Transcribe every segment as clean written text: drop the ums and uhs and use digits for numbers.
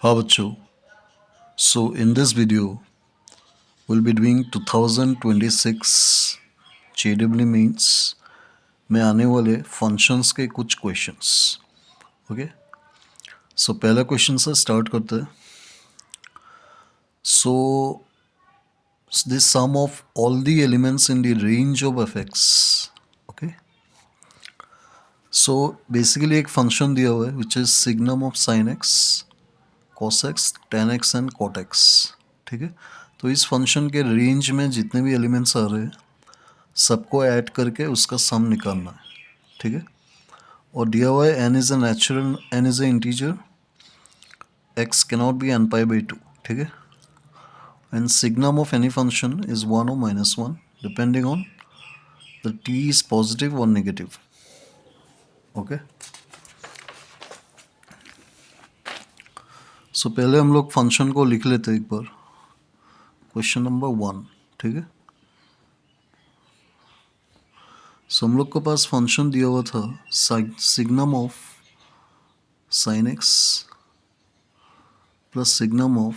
हाँ बच्चों, so in this video we'll be doing 2026 JEE mains में आने वाले फंक्शंस के कुछ क्वेश्चंस। ओके, सो पहला क्वेश्चन से स्टार्ट करते हैं। So this sum of all the elements in the range of एफ(x). ओके, सो बेसिकली एक फंक्शन दिया हुआ है which is signum of sin x, cos x, tan x and cot x। ठीक है, तो इस फंक्शन के रेंज में जितने भी एलिमेंट्स आ रहे हैं सबको ऐड करके उसका सम निकालना है। ठीक है, और दिया हुआ है n is a natural, n is a integer, x cannot be n pi by 2। ठीक है, and signum of any function is 1 और -1 depending on the t is positive और नेगेटिव। ओके, सो पहले हम लोग फंक्शन को लिख लेते हैं एक बार। Question number 1। ठीक है, सो हम लोग के पास फंक्शन दिया हुआ था signum of sin x plus signum of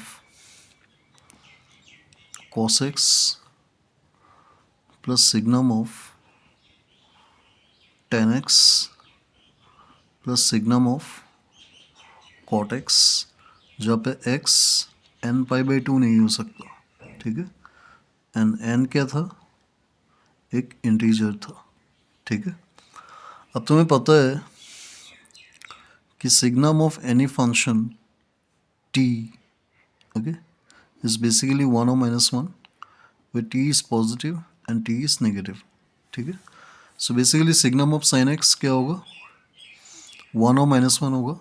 cos x plus signum of tan x plus signum of cot x, जहाँ पे x n पाई बाई 2 नहीं हो सकता। ठीक है, एंड n क्या था, एक इंटीजर था। ठीक है, अब तुम्हें पता है कि signum of any function t, okay, is basically 1 और -1 where t is positive and t is negative। ठीक है, so basically signum of sin x क्या होगा, 1 और -1 होगा।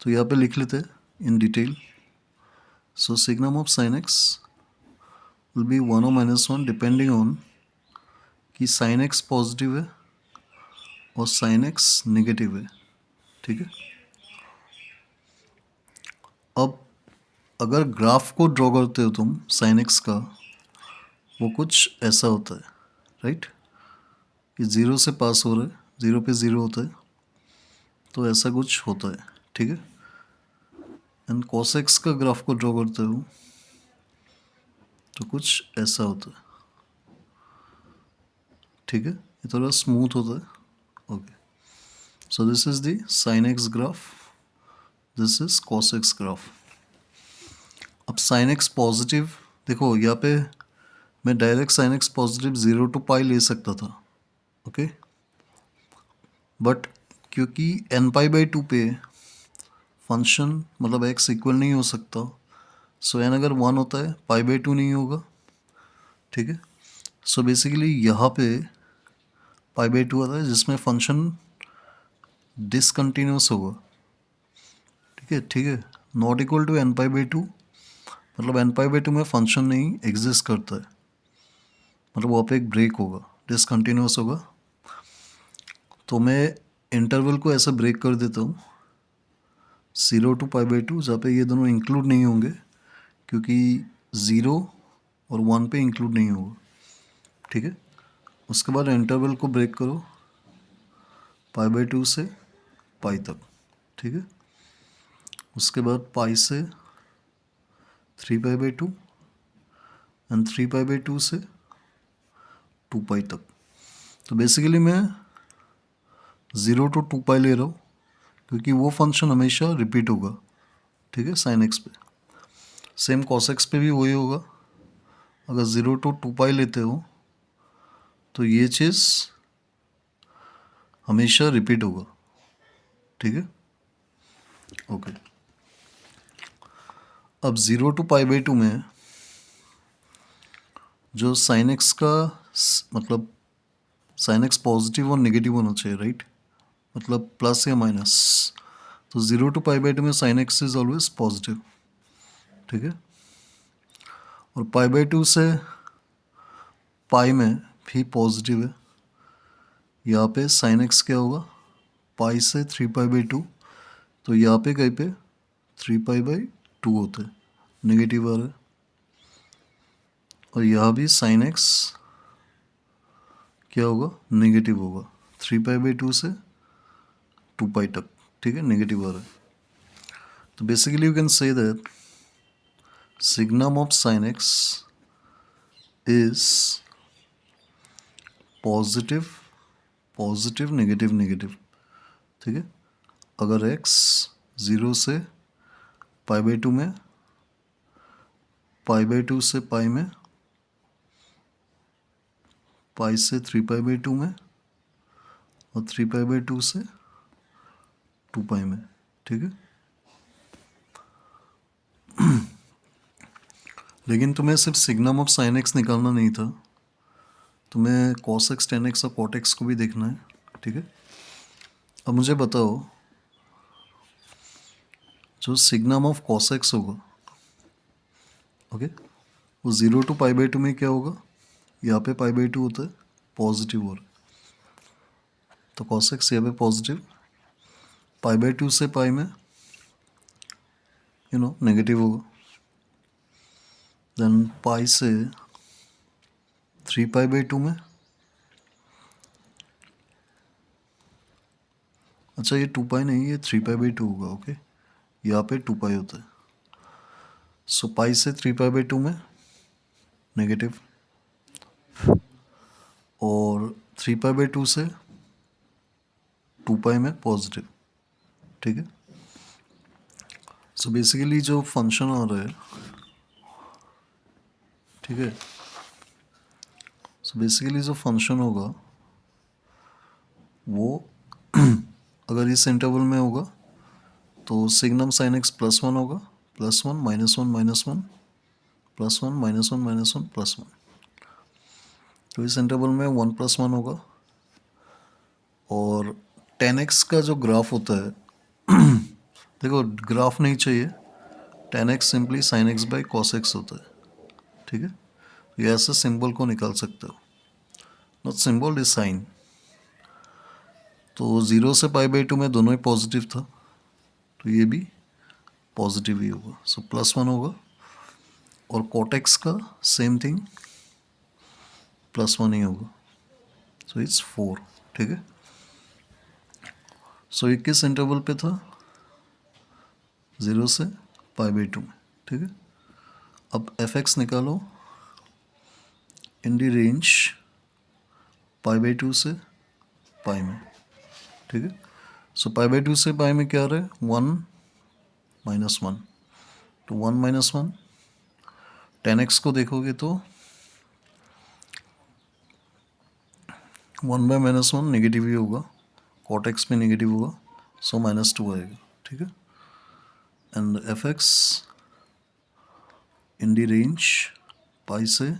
तो यहाँ पे लिख लेते हैं in detail. So signum of sin x will be 1 और -1 डिपेंडिंग ऑन कि sin x पॉजिटिव है और sin x नेगेटिव है। ठीक है, अब अगर ग्राफ को ड्रॉ करते हो तुम sin x का, वो कुछ ऐसा होता है, राइट, कि ज़ीरो से पास हो रहा है, ज़ीरो पे ज़ीरो होता है, तो ऐसा कुछ होता है। ठीक है, एंड cos x का ग्राफ को ड्रॉ करते हो तो कुछ ऐसा होता है। ठीक है, ये थोड़ा स्मूथ होता है। Okay, so this is the sin x graph, this is cos x graph. अब sin x पॉजिटिव, देखो यहाँ पे मैं direct sin x positive 0 to पाई ले सकता था। ओके, बट क्योंकि n पाई बाई 2 पे फंक्शन मतलब x इक्वल नहीं हो सकता, सो n अगर 1 होता है पाई बाई 2 नहीं होगा। ठीक है, सो बेसिकली यहाँ पे पाई बाई 2 आता है जिसमें फंक्शन डिसकंटिन्यूस होगा। ठीक है, not equal to n pi by 2 मतलब n पाई बाई 2 में फंक्शन नहीं एग्जिस्ट करता है, मतलब वहाँ पे एक ब्रेक होगा, डिसकंटिन्यूस होगा। तो मैं इंटरवल को ऐसे ब्रेक कर देता हूँ 0 to पाई बाई 2, जहाँ पे ये दोनों इंक्लूड नहीं होंगे क्योंकि 0 और 1 पे इंक्लूड नहीं होगा। ठीक है, उसके बाद इंटरवल को ब्रेक करो पाई बाई 2 से पाई तक। ठीक है, उसके बाद पाई से 3 पाई बाई 2 एंड 3 पाई बाई 2 से 2 पाई तक। तो बेसिकली मैं 0 to 2 पाई ले रहा हूँ क्योंकि वो फंक्शन हमेशा रिपीट होगा। ठीक है, sin x पे, सेम cos x पे भी वही होगा। अगर 0 to 2 पाई लेते हो तो ये चीज़ हमेशा रिपीट होगा। ठीक है, ओके, अब 0 to पाई बाई 2 में जो sin x का मतलब sin x पॉजिटिव और नेगेटिव होना चाहिए, राइट, मतलब प्लस या माइनस। तो 0 to पाई बाई 2 में sin x is always positive. ठीक है, और पाई बाई 2 से पाई में भी पॉजिटिव है। यहाँ पे sin x क्या होगा, पाई से 3 पाई बाई 2, तो यहाँ पे कहीं पे 3 पाई बाई 2 होता है, नेगेटिव आ रहा है। और यहाँ भी sin x क्या होगा, नेगेटिव होगा, 3 पाई बाई 2 से 2 पाई तक। ठीक है, नेगेटिव आ रहा है। तो basically you can say that signum of sin x is positive positive negative negative, ठीक है। अगर x 0 से पाई बाई टू में, पाई बाई टू से पाई में, पाई से 3 पाई बाई टू में, और 3 पाई बाई टू से 2 पाई में, ठीक है। लेकिन तुम्हें सिर्फ सिग्नम ऑफ साइन एक्स निकालना नहीं था, तुम्हें कॉस एक्स, टेन एक्स और कॉट एक्स को भी देखना है, ठीक है। अब मुझे बताओ, जो सिग्नम ऑफ कॉस एक्स होगा, ओके, वो 0 टू पाई बाई टू में क्या होगा, यहाँ पे पाई बाई टू होता है, पॉजिटिव हो रहा है, तो कॉस एक्स यहाँ पे पॉजिटिव, पाई बाई टू से पाई में नेगेटिव होगा, देन पाई से 3 पाई बाई टू में, अच्छा ये 2 पाई नहीं, ये 3 पाई बाई टू होगा, ओके, यहाँ पे 2 पाई होता है, सो पाई से 3 पाई बाई टू में नेगेटिव, और 3 पाई बाई टू से 2 पाई में पॉजिटिव, ठीक है। सो बेसिकली जो फंक्शन आ रहा है, ठीक है, सो बेसिकली जो फंक्शन होगा वो अगर इस इंटरवल में होगा तो सिग्नम साइन एक्स +1 होगा, +1 -1 -1 +1 -1 -1 +1, तो इस इंटरवल में 1 + 1 होगा। और 10x का जो ग्राफ होता है देखो ग्राफ नहीं चाहिए, 10x simply sine x by cos x होता है, ठीक है। ये ऐसे सिंबल को निकाल सकते हो, नॉट सिंबल इज साइन। तो 0 से पाई बाई टू में दोनों ही पॉजिटिव था, तो ये भी पॉजिटिव ही होगा, सो +1 होगा। और कॉटेक्स का सेम थिंग, +1 ही होगा, सो इट्स 4, ठीक है। सो ये किस इंटरवल पे था, 0 से पाई बाई टू में, ठीक है। अब f(x) निकालो इन दी रेंज पाई बाई टू से पाई में, ठीक है। सो पाई बाई टू से पाई में क्या आ रहा है, 1 -1, तो 1 -1, 10x को देखोगे तो 1 बाई -1 नेगेटिव ही होगा, कॉट एक्स में नेगेटिव होगा, सो -2 आएगा, ठीक है। And f(x) in the range पाई से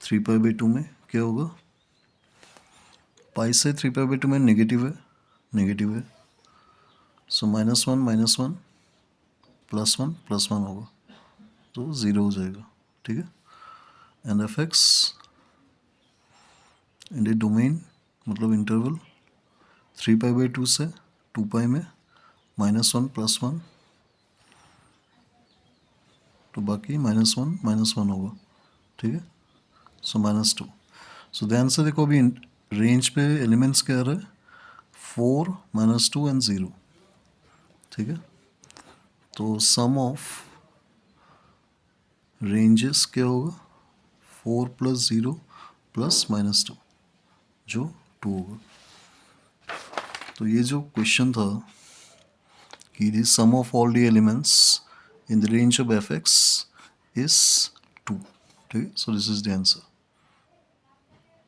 3 पाई बाई टू में क्या होगा, पाई से 3 पाई बाई टू में नेगेटिव है, नेगेटिव है, सो -1 -1 +1 +1 होगा, तो 0 हो जाएगा, ठीक है। And f(x) in the domain मतलब इंटरवल 3 पाई बाई टू से 2 पाई में -1 +1, तो बाकी -1 -1 होगा, ठीक है, सो -2। सो ध्यान से देखो अभी रेंज पे एलिमेंट्स क्या आ रहा है, 4 -2 एंड 0, ठीक है। तो सम ऑफ रेंजेस क्या होगा, 4 + 0 + -2 जो 2 होगा। तो ये जो क्वेश्चन था कि the sum of all the elements in the range of f(x) is 2, ठीक है। So this is the answer.